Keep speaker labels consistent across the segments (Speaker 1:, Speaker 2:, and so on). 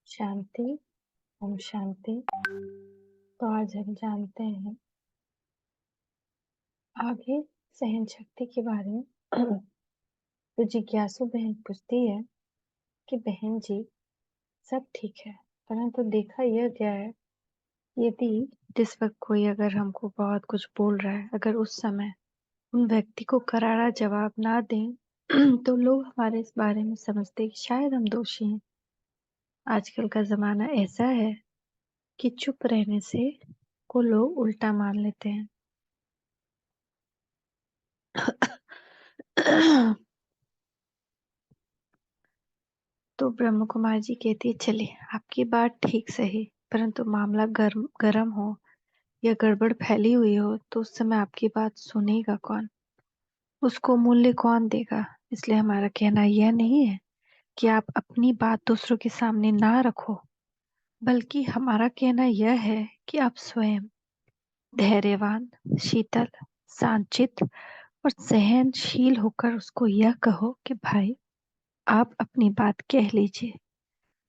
Speaker 1: शांति। ओम शांति। तो आज हम जानते हैं आगे सहन शक्ति के बारे में। तो जिज्ञासु बहन पूछती है कि बहन जी, सब ठीक है, परंतु देखा यह गया है यदि जिस वक्त कोई अगर हमको बहुत कुछ बोल रहा है, अगर उस समय उन व्यक्ति को करारा जवाब ना दें तो लोग हमारे इस बारे में समझते हैं कि शायद हम दोषी हैं। आजकल का जमाना ऐसा है कि चुप रहने से को लोग उल्टा मान लेते हैं। तो ब्रह्म कुमार जी कहती है, चलिए आपकी बात ठीक सही, परंतु मामला गर्म हो या गड़बड़ फैली हुई हो तो उस समय आपकी बात सुनेगा कौन, उसको मूल्य कौन देगा। इसलिए हमारा कहना यह नहीं है कि आप अपनी बात दूसरों के सामने ना रखो, बल्कि हमारा कहना यह है कि आप स्वयं धैर्यवान, शीतल, शांतचित्त और सहनशील होकर उसको यह कहो कि भाई आप अपनी बात कह लीजिए,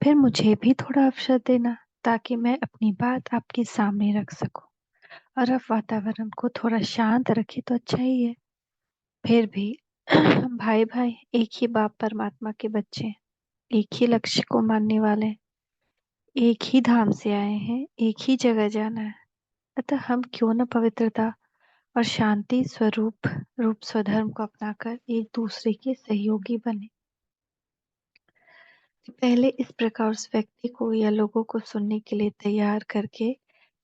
Speaker 1: फिर मुझे भी थोड़ा अवसर देना ताकि मैं अपनी बात आपके सामने रख सकूं। और अब वातावरण को थोड़ा शांत रखे तो अच्छा ही है। फिर भी हम भाई भाई एक ही बाप परमात्मा के बच्चे हैं, एक ही लक्ष्य को मानने वाले हैं, एक ही धाम से आए हैं, एक ही जगह जाना है। अतः हम क्यों न पवित्रता और शांति स्वरूप रूप स्वधर्म को अपनाकर एक दूसरे के सहयोगी बने। पहले इस प्रकार उस व्यक्ति को या लोगों को सुनने के लिए तैयार करके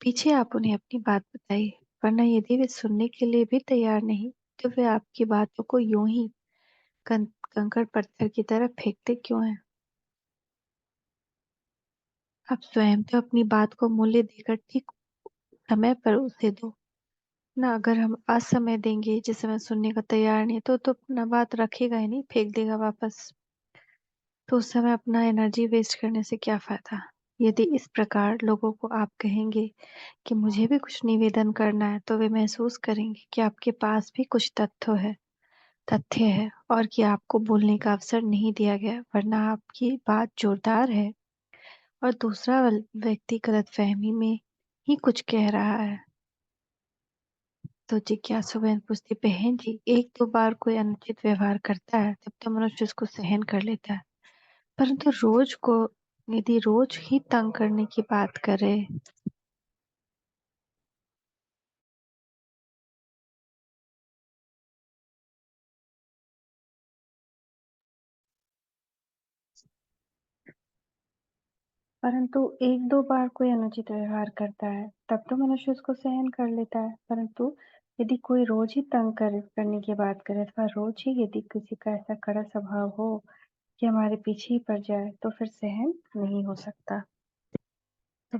Speaker 1: पीछे आप उन्हें अपनी बात बताइए, वरना यदि वे सुनने के लिए भी तैयार नहीं तो वे आपकी बातों को यूं ही कंकड़ पत्थर की तरह फेंकते क्यों हैं। आप स्वयं तो अपनी बात को मूल्य देकर ठीक समय पर उसे दो ना। अगर हम असमय देंगे, जिस समय सुनने का तैयार नहीं तो अपना बात रखेगा ही नहीं, फेंक देगा वापस। तो उस समय अपना एनर्जी वेस्ट करने से क्या फायदा। यदि इस प्रकार लोगों को आप कहेंगे कि मुझे भी कुछ निवेदन करना है तो वे महसूस करेंगे कि आपके पास भी कुछ तथ्य है और कि आपको बोलने का अवसर नहीं दिया गया, वरना आपकी बात जोरदार है और दूसरा व्यक्ति गलतफहमी में ही कुछ कह रहा है। तो जिज्ञासु बहन पूछती, बहन जी, एक दो बार कोई अनुचित व्यवहार करता है तब तो मनुष्य उसको सहन कर लेता है, परंतु यदि रोज ही तंग करने की बात करे। परंतु एक दो बार कोई अनुचित व्यवहार करता है तब तो मनुष्य उसको सहन कर लेता है, परंतु यदि कोई रोज ही करने की बात करे अथवा रोज ही यदि किसी का ऐसा कड़ा स्वभाव हो कि हमारे पीछे ही पड़ जाए तो फिर सहन नहीं हो सकता। तो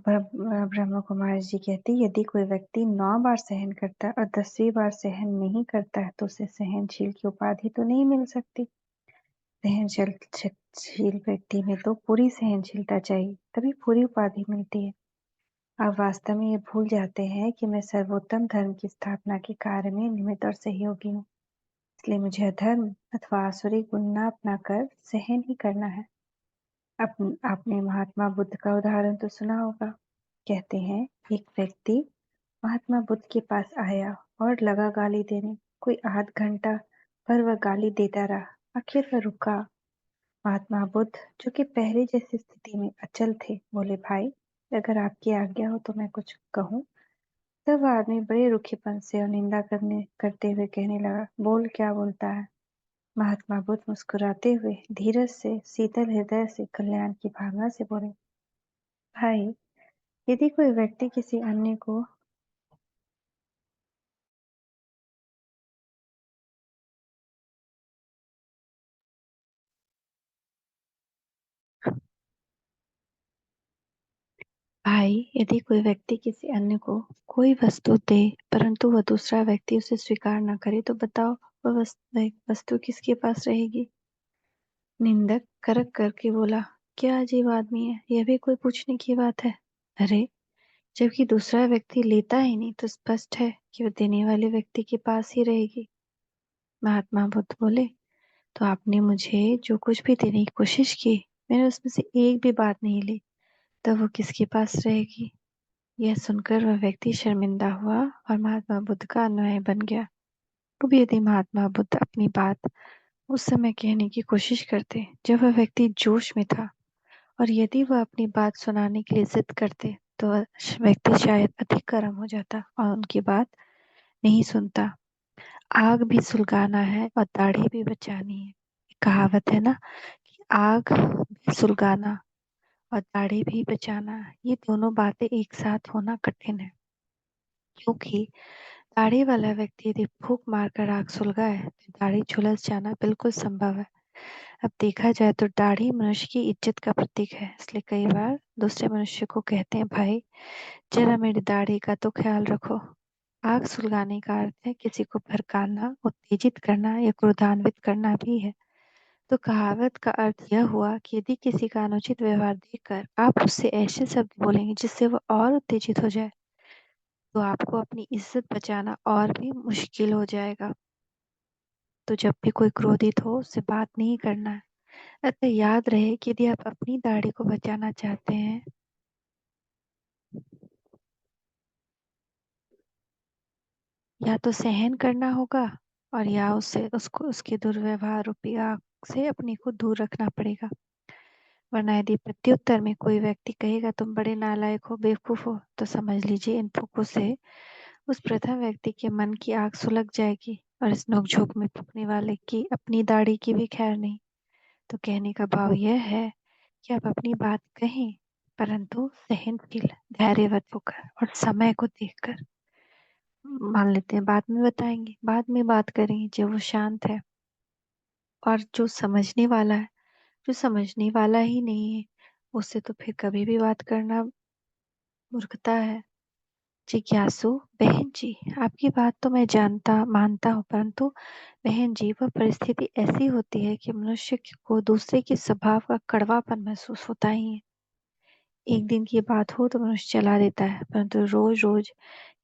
Speaker 1: ब्रह्म कुमारी जी कहती, यदि कोई व्यक्ति 9 बार सहन करता है और 10वीं बार सहन नहीं करता है तो उसे सहनशील की उपाधि तो नहीं मिल सकती। सहनशील व्यक्ति में तो पूरी सहनशीलता चाहिए, तभी पूरी उपाधि मिलती है। आप वास्तव में ये भूल जाते हैं कि मैं सर्वोत्तम धर्म की स्थापना के कार्य में निमित्त और सहयोगी हूँ, इसलिए मुझे अधर्म अथवा आसुरी गुण न अपनाकर सहन ही करना है। आपने महात्मा बुद्ध का उदाहरण तो सुना होगा। कहते हैं, एक व्यक्ति महात्मा बुद्ध के पास आया और लगा गाली देने। कोई आध घंटा पर वह गाली देता रहा, आखिर वह रुका। महात्मा बुद्ध, जो कि पहले जैसी स्थिति में अचल थे, बोले, भाई अगर आपकी आज्ञा हो तो मैं कुछ कहूँ। तब वह आदमी बड़े रुखेपन से और निंदा करते हुए कहने लगा, बोल, क्या बोलता है। महात्मा बुद्ध मुस्कुराते हुए धीरज से, शीतल हृदय से, कल्याण की भावना से बोले, भाई यदि कोई व्यक्ति किसी अन्य को भाई यदि कोई व्यक्ति किसी अन्य को कोई वस्तु दे परंतु वह दूसरा व्यक्ति उसे स्वीकार न करे तो बताओ वह वस्तु किसके पास रहेगी। निंदक करक करके बोला, क्या अजीब आदमी है, यह भी कोई पूछने की बात है। अरे, जबकि दूसरा व्यक्ति लेता ही नहीं तो स्पष्ट है कि वह देने वाले व्यक्ति के पास ही रहेगी। महात्मा बुद्ध बोले, तो आपने मुझे जो कुछ भी देने की कोशिश की, मैंने उसमें से एक भी बात नहीं ली, तब वो किसके पास रहेगी? यह सुनकर वह व्यक्ति शर्मिंदा हुआ और महात्मा बुद्ध का अनुयायी बन गया। अब यदि महात्मा बुद्ध अपनी बात उस समय कहने की कोशिश करते जब वह व्यक्ति जोश में था, और यदि वह अपनी बात सुनाने के लिए जिद करते, तो वह व्यक्ति शायद अधिक गर्म हो जाता और उनकी बात नहीं सुनता। आग भी सुलगाना है और दाढ़ी भी बचानी है। कहावत है ना कि आग भी सुलगाना और दाढ़ी भी बचाना, ये दोनों बातें एक साथ होना कठिन है, क्योंकि दाढ़ी वाला व्यक्ति यदि फूंक मारकर आग सुलगाए तो दाढ़ी झुलस जाना बिल्कुल संभव है। अब देखा जाए तो दाढ़ी मनुष्य की इज्जत का प्रतीक है, इसलिए कई बार दूसरे मनुष्य को कहते हैं, भाई जरा मेरी दाढ़ी का तो ख्याल रखो। आग सुलगाने का अर्थ है किसी को भड़काना, उत्तेजित करना या क्रोधान्वित करना भी है। तो कहावत का अर्थ यह हुआ कि यदि किसी का अनुचित व्यवहार देखकर आप उससे ऐसे शब्द बोलेंगे जिससे वह और उत्तेजित हो जाए, तो आपको अपनी इज्जत बचाना और भी मुश्किल हो जाएगा। तो जब भी कोई क्रोधित हो उससे बात नहीं करना है। अतः याद रहे कि यदि आप अपनी दाढ़ी को बचाना चाहते हैं, या तो सहन करना होगा और या उससे उसको उसके दुर्व्यवहार रूपी आग से अपने को दूर रखना पड़ेगा। वरना यदि प्रत्युत्तर में कोई व्यक्ति कहेगा तुम बड़े नालायक हो, बेवकूफ हो, तो समझ लीजिए इन फूकों से उस प्रथम व्यक्ति के मन की आग सुलग जाएगी और इस नोकझोंक में फूकने वाले की अपनी दाढ़ी की भी खैर नहीं। तो कहने का भाव यह है कि आप अपनी बात कहें, परंतु सहनशील, धैर्यवत होकर और समय को देखकर। मान लेते हैं बाद में बताएंगे, बाद में बात करेंगे जब वो शांत है। और जो समझने वाला है, जो समझने वाला ही नहीं है, उससे तो फिर कभी भी बात करना मूर्खता है। जिज्ञासु, बहन जी, आपकी बात तो मैं जानता मानता हूँ, परंतु बहन जी वह परिस्थिति ऐसी होती है कि मनुष्य को दूसरे के स्वभाव का कड़वापन महसूस होता ही है। एक दिन की बात हो तो मनुष्य चला देता है, परंतु रोज रोज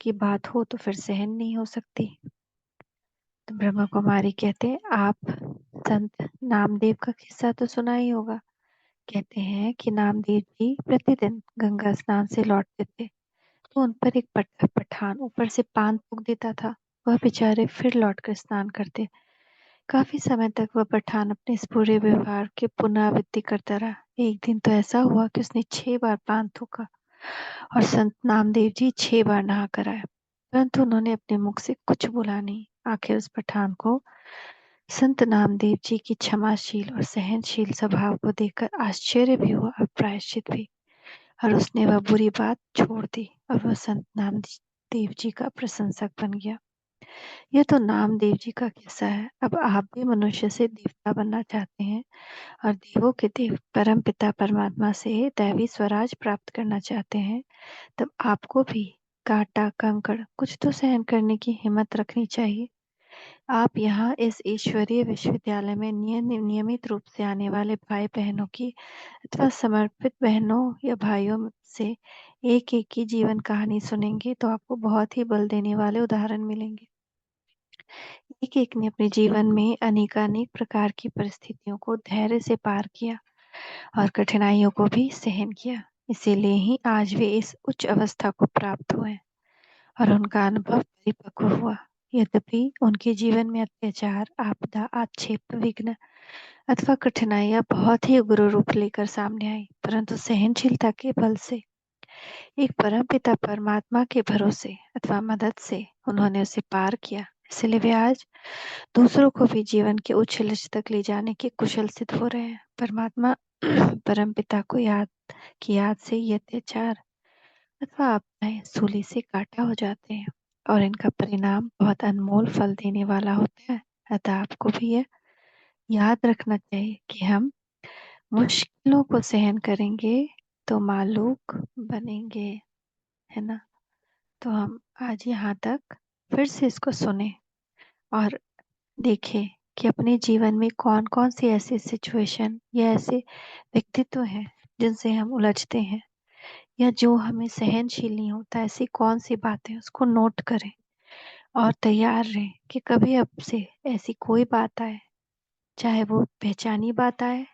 Speaker 1: की बात हो तो फिर सहन नहीं हो सकती। तो ब्रह्मा कुमारी कहते हैं, आप संत नामदेव का किस्सा तो सुना ही होगा। कहते हैं कि नामदेव जी प्रतिदिन गंगा स्नान से लौटते थे तो उन पर एक पठान ऊपर से पान थूक देता था। वह बेचारे फिर लौटकर स्नान करते। काफी समय तक वह पठान अपने इस बुरे व्यवहार की पुनरावृत्ति करता रहा। एक दिन तो ऐसा हुआ कि उसने 6 बार पान थूका और संत नामदेव जी 6 बार नहा कर आए, परंतु उन्होंने अपने मुख से कुछ बोला नहीं। आखिर उस पठान को संत नामदेव जी की क्षमाशील और सहनशील स्वभाव को देखकर आश्चर्य भी हुआ और प्रायश्चित भी, और उसने वह बुरी बात छोड़ दी और वह संत नामदेव जी का प्रशंसक बन गया। यह तो नामदेव जी का किस्सा है। अब आप भी मनुष्य से देवता बनना चाहते हैं और देवों के देव परम पिता परमात्मा से दैवी स्वराज प्राप्त करना चाहते हैं, तब आपको भी कांटा कंकड़ कुछ तो सहन करने की हिम्मत रखनी चाहिए। आप यहाँ इस ईश्वरीय विश्वविद्यालय में नियमित रूप से आने वाले भाई बहनों की अथवा समर्पित बहनों या भाइयों से एक एक की जीवन कहानी सुनेंगे तो आपको बहुत ही बल देने वाले उदाहरण मिलेंगे। एक एक ने अपने जीवन में अनेकानेक प्रकार की परिस्थितियों को धैर्य से पार किया और कठिनाइयों को भी सहन किया। इसीलिए ही आज वे इस उच्च अवस्था को प्राप्त हुए और उनका अनुभव परिपक्व हुआ। यद्यपि उनके जीवन में अत्याचार, आपदा, आक्षेप, विघ्न अथवा कठिनाइयां बहुत ही उग्र रूप लेकर सामने आई, परंतु सहनशीलता के बल से, एक परम पिता परमात्मा के भरोसे अथवा मदद से उन्होंने उसे पार किया। इसलिए वे आज दूसरों को भी जीवन के उच्च लक्ष्य तक ले जाने के कुशल सिद्ध हो रहे हैं। परमात्मा परम पिता को याद की याद से ये अत्याचार अथवा आपदाएं सूली से काटा हो जाते हैं और इनका परिणाम बहुत अनमोल फल देने वाला होता है। अतः आपको भी यह याद रखना चाहिए कि हम मुश्किलों को सहन करेंगे तो मालूक बनेंगे, है ना। तो हम आज यहाँ तक फिर से इसको सुने और देखें कि अपने जीवन में कौन कौन सी ऐसी सिचुएशन या ऐसे व्यक्तित्व हैं जिनसे हम उलझते हैं या जो हमें सहनशील नहीं होता। ऐसी कौन सी बातें, उसको नोट करें और तैयार रहें कि कभी अब से ऐसी कोई बात आए, चाहे वो पहचानी बात आए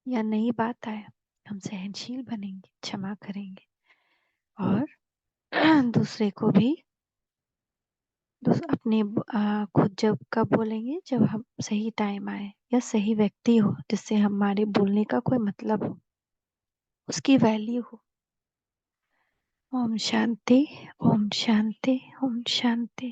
Speaker 1: या नई बात आए, हम सहनशील बनेंगे, क्षमा करेंगे और दूसरे को भी अपने खुद जब कब बोलेंगे, जब हम सही टाइम आए या सही व्यक्ति हो जिससे हमारे बोलने का कोई मतलब हो, उसकी वैल्यू हो। ओम शांति, ओम शांति, ओम शांति।